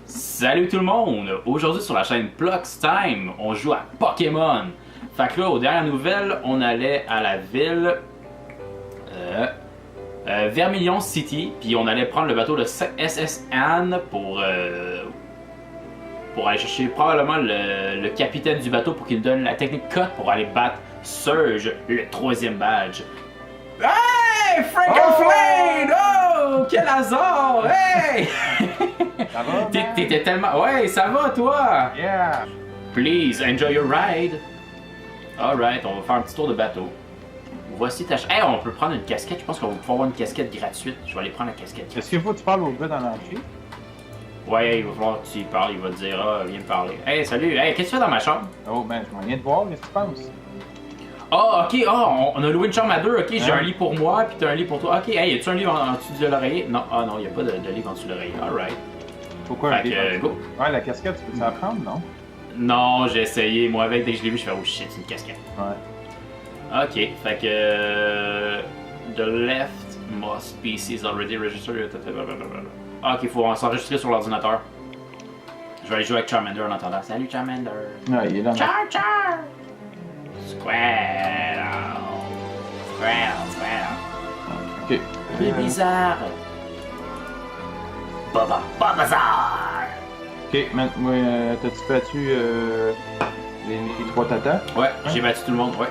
Salut tout le monde! Aujourd'hui sur la chaîne Plucks Time, on joue à Pokémon. Fait que là, aux dernières nouvelles, on allait à la ville Vermilion City, puis on allait prendre le bateau de SS Anne pour aller chercher probablement le capitaine du bateau pour qu'il nous donne la technique cut pour aller battre Surge, le 3e badge. Hey! Frankenflade! Oh! Quel hasard! Hey! Ça va? T'étais tellement. Ouais, ça va toi! Yeah! Please enjoy your ride! Alright, on va faire un petit tour de bateau. Voici ta. Hey, on peut prendre une casquette. Je pense qu'on va pouvoir avoir une casquette gratuite. Je vais aller prendre la casquette. Est-ce qu'il faut que tu parles au gars dans l'entrée? Ouais, il va falloir que tu y parles. Il va te dire, ah, viens me parler. Hey, salut! Hey, qu'est-ce que tu fais dans ma chambre? Oh, ben, je m'en viens de voir, qu'est-ce que tu penses? Ah, ok, on a loué une chambre à deux. Ok, j'ai Hein? un lit pour moi, puis t'as un lit pour toi. Ok, hey, y a-tu un livre en dessous de l'oreiller? Non, ah non, y a pas de livre en dessut de l'oreiller. Alright. Pourquoi un Fait que, livre? go! Ouais, la casquette, tu peux la prendre, non? Non, j'ai essayé. Moi, avec, dès que je l'ai vu, je fais, oh shit, c'est une casquette. Ouais. Ok, fait que. The left most species already registered. Ah, ok, faut s'enregistrer sur l'ordinateur. Je vais aller jouer avec Charmander en attendant. Salut Charmander! Ouais, il est là. Char Char! Squirtle! Squirtle! Ok. C'est bizarre! Baba! Babazar! Ok, moi, t'as-tu battu les 3 tatas? Ouais, j'ai battu tout le monde, ouais.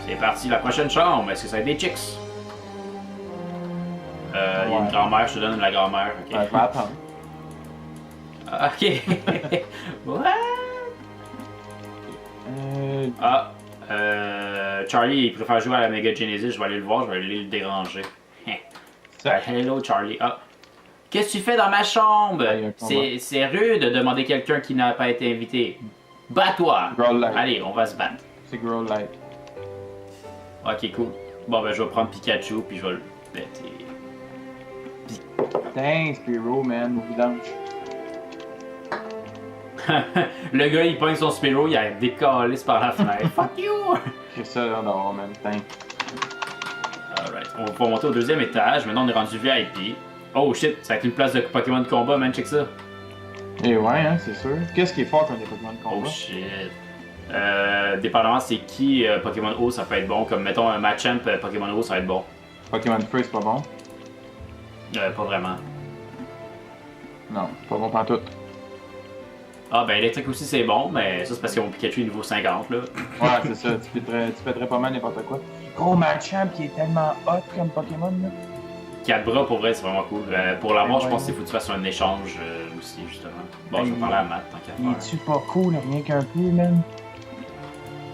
C'est parti, la prochaine chambre. Est-ce que ça va être des chicks? Il y a une Ouais. grand-mère, je te donne la grand-mère. Ok. Ouais, je vais attendre. Ok. What? Charlie, il préfère jouer à la Mega Genesis. Je vais aller le voir, je vais aller le déranger. Ça. Hello, Charlie. Ah. Qu'est-ce que tu fais dans ma chambre? Ouais, il y a un combat. C'est rude de demander quelqu'un qui n'a pas été invité. Bats-toi! Growl Light. Allez, on va se battre. C'est Growl Light. Ok, cool. Bon, ben, je vais prendre Pikachu, puis je vais le péter. Thanks, Spiro, man, au vidange. Le gars, il pogne son Spiro, il a décalé par la fenêtre. Fuck you! C'est ça, là, non, man, thanks. Alright, on va pouvoir monter au 2e étage. Maintenant, on est rendu VIP. Oh shit, ça va être une place de Pokémon de combat, man, check ça. Et ouais, hein, c'est sûr. Qu'est-ce qui est fort comme des Pokémon de Oh combat? shit. Dépendamment c'est qui Pokémon O, ça peut être bon. Comme mettons un Machamp Pokémon O, ça va être bon. Pokémon Feu, c'est pas bon? Pas vraiment. Non, c'est pas bon pantoute. Ah ben électrique aussi c'est bon, mais ça c'est parce que mon Pikachu est niveau 50 là. Ouais, c'est ça, tu pèterais pas mal n'importe quoi. Gros Machamp qui est tellement hot comme Pokémon, là. 4 bras pour vrai, c'est vraiment cool. Pour l'avoir, je pense qu'il faut que tu fasses un échange aussi, justement. Bon, je vais parler à Matt tant qu'à Il faire. est-tu pas cool, rien qu'un peu, man?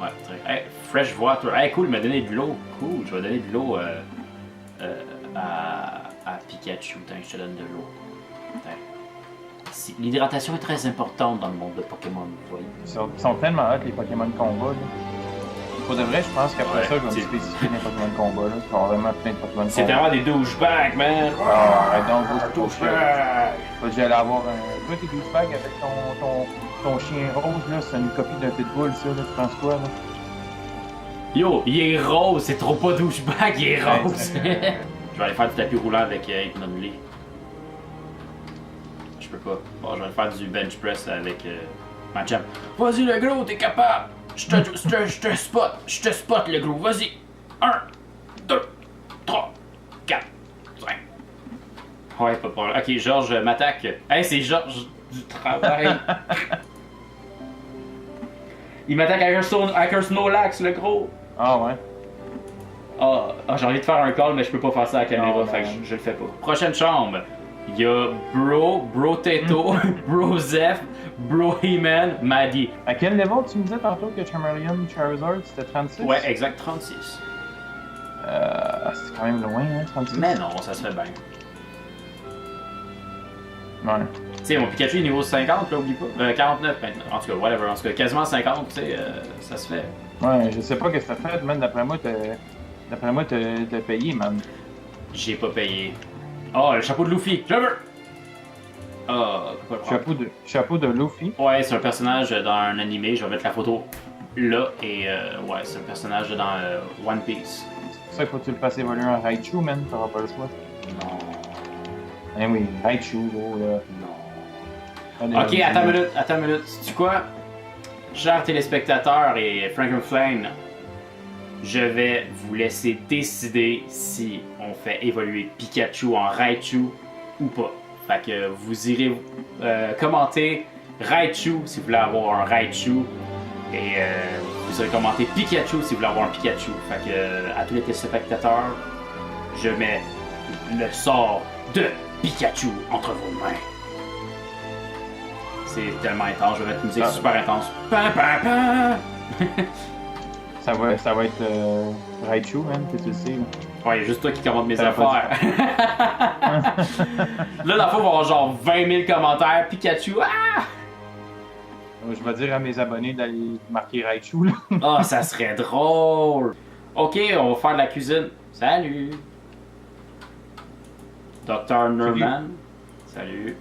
Ouais, très. Hey, Fresh Water. Hey, cool, il m'a donné de l'eau. Cool, je vais donner de l'eau à Pikachu. Tant que je te donne de l'eau. L'hydratation est très importante dans le monde de Pokémon, vous voyez. Ils sont tellement hot, les Pokémon de combat, là. Pour de vrai, je pense qu'après Ouais, ça, je vais me c'est- spécifier des Pokémon de combat, là. Il va y avoir vraiment plein de Pokémon de C'est combat. vraiment des douchebags, man! Ah, arrête donc, gros, c'est Douchebag! Faut que j'allais avoir un. Toi, tes douchebags avec ton chien rose, là, c'est une copie d'un pitbull, ça, là. Tu penses quoi, là? Yo, il est rose, c'est trop pas douchebag, il est Ouais, rose! c'est- Je vais aller faire du tapis roulant avec Hypnoblé. Je peux pas. Bon, je vais aller faire du bench press avec Machamp. Vas-y, le gros, t'es capable! Je te spot, le gros, vas-y! 1, 2, 3, 4, 5. Ouais, pas de problème. Ok, Georges m'attaque. Hey, c'est Georges du travail. Il m'attaque avec un Snorlax, le gros. Ah, ouais. J'ai envie de faire un call, mais je peux pas faire ça à la caméra, Non, fait que non. je le fais pas. Prochaine chambre. Il y a Bro Teto, Bro Zeph, Bro He-Man, Maddie. À quel niveau tu me disais tantôt que Charmeleon Charizard c'était 36? Ouais, exact, 36. C'est quand même loin, hein, 36. Mais non, ça se fait bien. Ouais. Tu sais, mon Pikachu est niveau 50, là, oublie pas. 49 maintenant. En tout cas, whatever. En tout cas, quasiment 50, tu sais, ça se fait. Ouais, je sais pas qu'est-ce que t'as fait, man. D'après moi, t'as payé, man. J'ai pas payé. Oh, le chapeau de Luffy, je veux! Ah, pourquoi le prendre? Chapeau de Luffy. Ouais, c'est un personnage dans un animé, je vais mettre la photo là, et ouais, c'est un personnage dans One Piece. C'est pour ça qu'il faut que tu le fasses évoluer en Raichu, man, t'auras pas le choix. Non. Eh oui, Raichu, gros, là. Non. Ok, attends une minute. Sais-tu quoi? Chers téléspectateurs et Frankenflame, je vais vous laisser décider si on fait évoluer Pikachu en Raichu ou pas. Fait que vous irez commenter Raichu si vous voulez avoir un Raichu. Et vous irez commenter Pikachu si vous voulez avoir un Pikachu. Fait que à tous les téléspectateurs, je mets le sort de Pikachu entre vos mains. C'est tellement intense, je vais mettre une musique super intense. Pa, pa, pa. Ça va être Raichu, man, que tu le sais. Là. Ouais, y'a juste toi qui commande mes affaires. Là, la fois, il va y avoir genre 20 000 commentaires. Pikachu, ah! Je vais dire à mes abonnés d'aller marquer Raichu, là. Ah, ça serait drôle. Ok, on va faire de la cuisine. Salut. Dr. Nerman. Salut.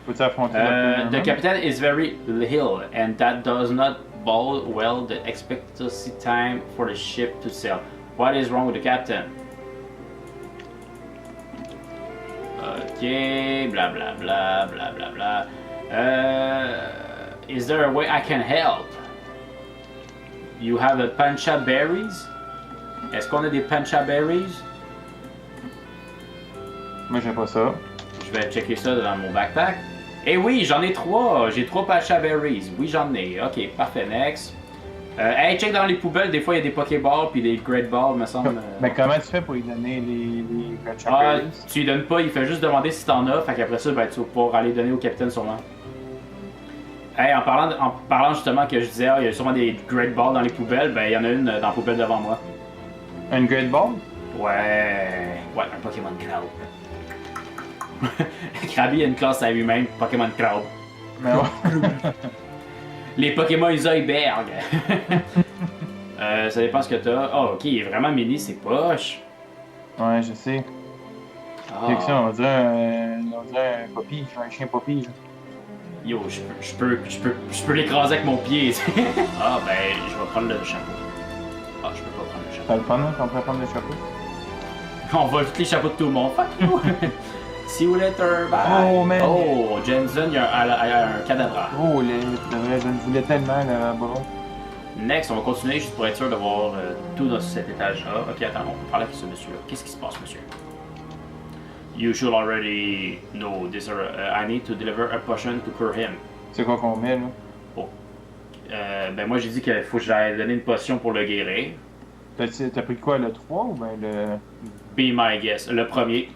Faut-tu affronter The captain is very ill and that does not bode well the expectancy time for the ship to sail. What is wrong with the captain? Ok, bla bla bla bla bla bla. Is there a way I can help? You have a pancha berries? Est-ce qu'on a des pancha berries? Moi, j'ai pas ça. Je vais checker ça dans mon backpack. Eh oui, j'en ai 3. J'ai 3 pancha berries. Oui, j'en ai. Ok, parfait. Next. Hey, check dans les poubelles. Des fois, il y a des Pokéballs puis des Great Balls, me semble. Mais comment tu fais pour lui donner les Ah, tu lui donnes pas. Il fait juste demander si t'en as. Fait qu'après ça, ben, tu vas pouvoir aller donner au capitaine sûrement. Hey, en parlant justement que je disais, il y a sûrement des Great Balls dans les poubelles. Ben, il y en a une dans la poubelle devant moi. Un Great Ball? Ouais. Ouais, un Pokémon Cloud. Krabby a une classe à lui-même, Pokémon Cloud. Mais ouais. Les Pokémon Iceberg. Ça dépend ce que t'as. Oh, ok, il est vraiment mini, c'est poche. Ouais, je sais. Ah. C'est que ça, on dirait un poppy, un chien poppy. Yo, je peux l'écraser avec mon pied. Ah, ben, je vais prendre le chapeau. Ah, je peux pas prendre le chapeau. T'as le fun, hein, qu'on pourrait prendre le chapeau? On vole tous les chapeaux de tout le monde. Fuck you! See you later, bye! Oh, man! Oh, Jensen, il y a un cadavre. Oh, c'est vrai, je le voulais tellement, le bras. Next, on va continuer juste pour être sûr de voir tout dans cet étage-là. Ok, attends, on peut parler avec ce monsieur-là. Qu'est-ce qui se passe, monsieur? You should already know this. I need to deliver a potion to cure him. C'est quoi qu'on met, là? Oh. Ben moi, j'ai dit qu'il faut que j'aille donner une potion pour le guérir. T'as pris quoi, le 3 ou ben le... Be my guess. Le premier.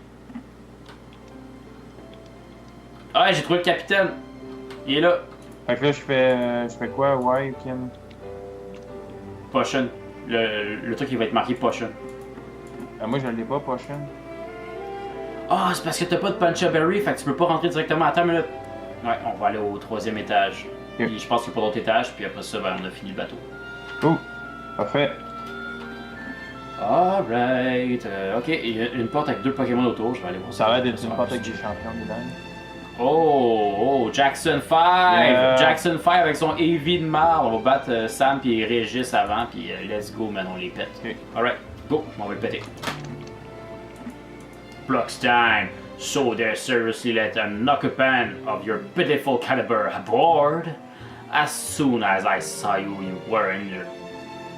Ah, j'ai trouvé le capitaine. Il est là. Fait que là, je fais quoi? Ouais, Kim? Potion. Le truc qui va être marqué potion. Moi, je l'ai pas, potion. Ah, c'est parce que t'as pas de Pancha Berry, fait que tu peux pas rentrer directement. Attends une minute. Ouais, on va aller au 3e étage. Okay. Puis je pense qu'il n'y a pas d'autre étage, puis après ça, ben, on a fini le bateau. Oh, parfait. Alright. Ok, il y a une porte avec 2 Pokémon autour, je vais aller voir ça. Ça a l'air d'être une porte avec des champions dedans. Oh, Jackson 5! Yeah. Jackson 5 avec son AV de marre. On va battre Sam puis Régis avant, puis let's go, man, on les pète. Okay. Alright, go, je m'en vais le péter. Flux time. So they seriously let an occupant of your pitiful caliber aboard? As soon as I saw you, you were in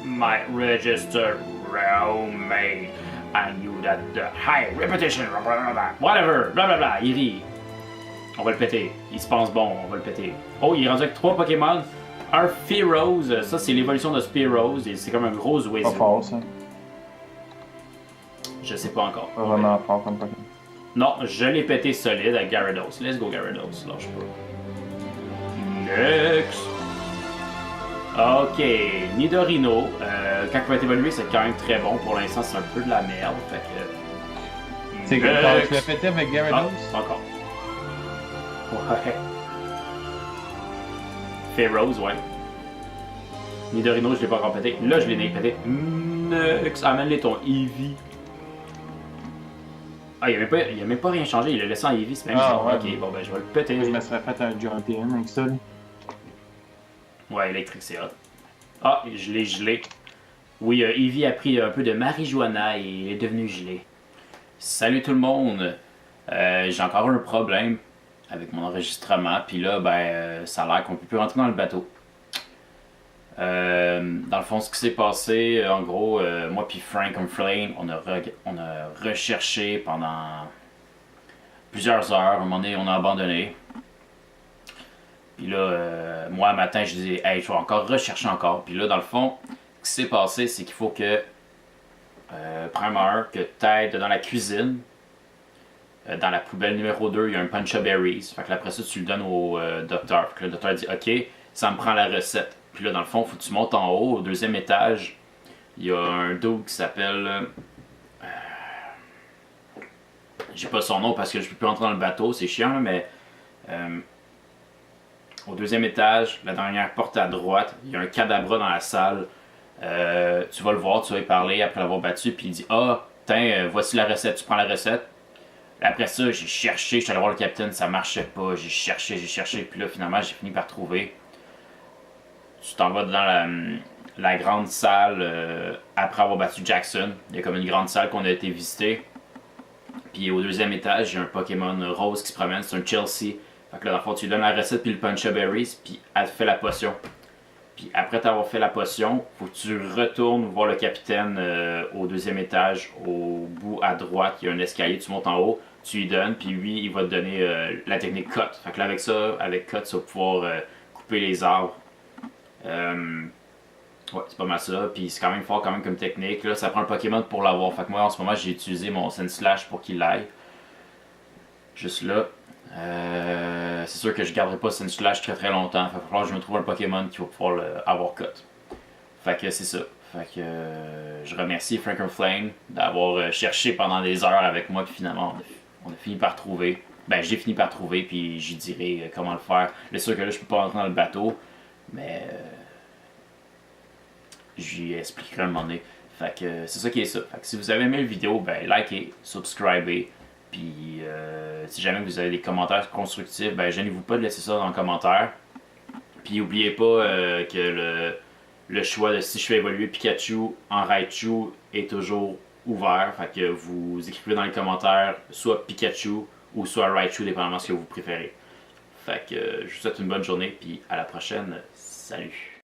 my registered roommate. I knew that the high reputation, blah, blah, blah, whatever, blah blah blah, il rit. On va le péter. Il se pense bon, on va le péter. Oh, il est rendu avec 3 Pokémon. Un Fearoze, ça c'est l'évolution de Spearows, et c'est comme un gros oiseau. Pas fort, ça. Je sais pas encore. Pas vraiment fort comme Pokémon. Non, je l'ai pété solide avec Gyarados. Let's go Gyarados, lâche pas. Next! Ok, Nidorino. Quand il va être évolué, c'est quand même très bon. Pour l'instant, c'est un peu de la merde. Fait que. C'est que quand tu l'as pété avec Gyarados? Ah, encore. Ouais. Fearoze, ouais. Nidorino, je l'ai pas encore pété. Là, je l'ai pété. Next! Amène-les ton Eevee. Ah, il a même pas rien changé, il a laissé en Eevee, c'est même Ah, genre, ouais, ok, bon ben je vais le péter. Je me serais fait un Jumpy In avec ça. Là. Ouais, électrique, c'est hot. Ah, je l'ai gelé. Oui, Eevee a pris un peu de marijuana et il est devenu gelé. Salut tout le monde! J'ai encore un problème avec mon enregistrement, puis là, ça a l'air qu'on peut plus rentrer dans le bateau. Dans le fond, ce qui s'est passé, en gros, moi puis Frank Flame, on a recherché pendant plusieurs heures. À un moment donné, on a abandonné. Puis là, moi, un matin, je disais, hey, je vais encore rechercher encore. Puis là, dans le fond, ce qui s'est passé, c'est qu'il faut que, premièrement, que tu ailles dans la cuisine. Dans la poubelle numéro 2, il y a un Punch Berries. Fait que là, après ça, tu le donnes au docteur. Fait que le docteur dit, OK, ça me prend la recette. Puis là, dans le fond, il faut que tu montes en haut, au deuxième étage. Il y a un dude qui s'appelle. J'ai pas son nom parce que je peux plus entrer dans le bateau, c'est chiant, mais. Au deuxième étage, la dernière porte à droite, il y a un cadabra dans la salle. Tu vas le voir, tu vas y parler après l'avoir battu, puis il dit, ah, tiens, voici la recette, tu prends la recette. Après ça, j'ai cherché, je suis allé voir le capitaine, ça marchait pas, j'ai cherché, puis là, finalement, j'ai fini par trouver. Tu t'en vas dans la grande salle après avoir battu Jackson. Il y a comme une grande salle qu'on a été visiter. Puis au deuxième étage, il y a un Pokémon rose qui se promène, c'est un Chelsea. Fait que là, dans le fond, tu lui donnes la recette puis le Punch Berries, puis elle te fait la potion. Puis après t'avoir fait la potion, faut que tu retournes voir le capitaine au deuxième étage, au bout à droite, il y a un escalier, tu montes en haut, tu lui donnes, puis lui, il va te donner la technique cut. Fait que là, avec ça, avec cut, tu vas pouvoir couper les arbres. Ouais, c'est pas mal ça, puis c'est quand même fort quand même comme technique. Là, ça prend un Pokémon pour l'avoir. Fait que moi, en ce moment, j'ai utilisé mon Sandslash pour qu'il l'aille. Juste là. C'est sûr que je garderai pas Sandslash très très longtemps. Fait que falloir que je me trouve un Pokémon qui va pouvoir avoir cut. Fait que c'est ça. Fait que je remercie Frankenflame d'avoir cherché pendant des heures avec moi, puis finalement on a fini par trouver. Ben j'ai fini par trouver, puis j'y dirai comment le faire. C'est sûr que là je peux pas rentrer dans le bateau, mais j'y expliquerai un moment donné. Fait que c'est ça qui est ça. Fait que si vous avez aimé la vidéo, ben likez, subscribez. Puis si jamais vous avez des commentaires constructifs, ben gênez-vous pas de laisser ça dans les commentaires. Puis n'oubliez pas que le choix de si je fais évoluer Pikachu en Raichu est toujours ouvert. Fait que vous écrivez dans les commentaires soit Pikachu ou soit Raichu, dépendamment de ce que vous préférez. Fait que je vous souhaite une bonne journée, puis à la prochaine. Salut!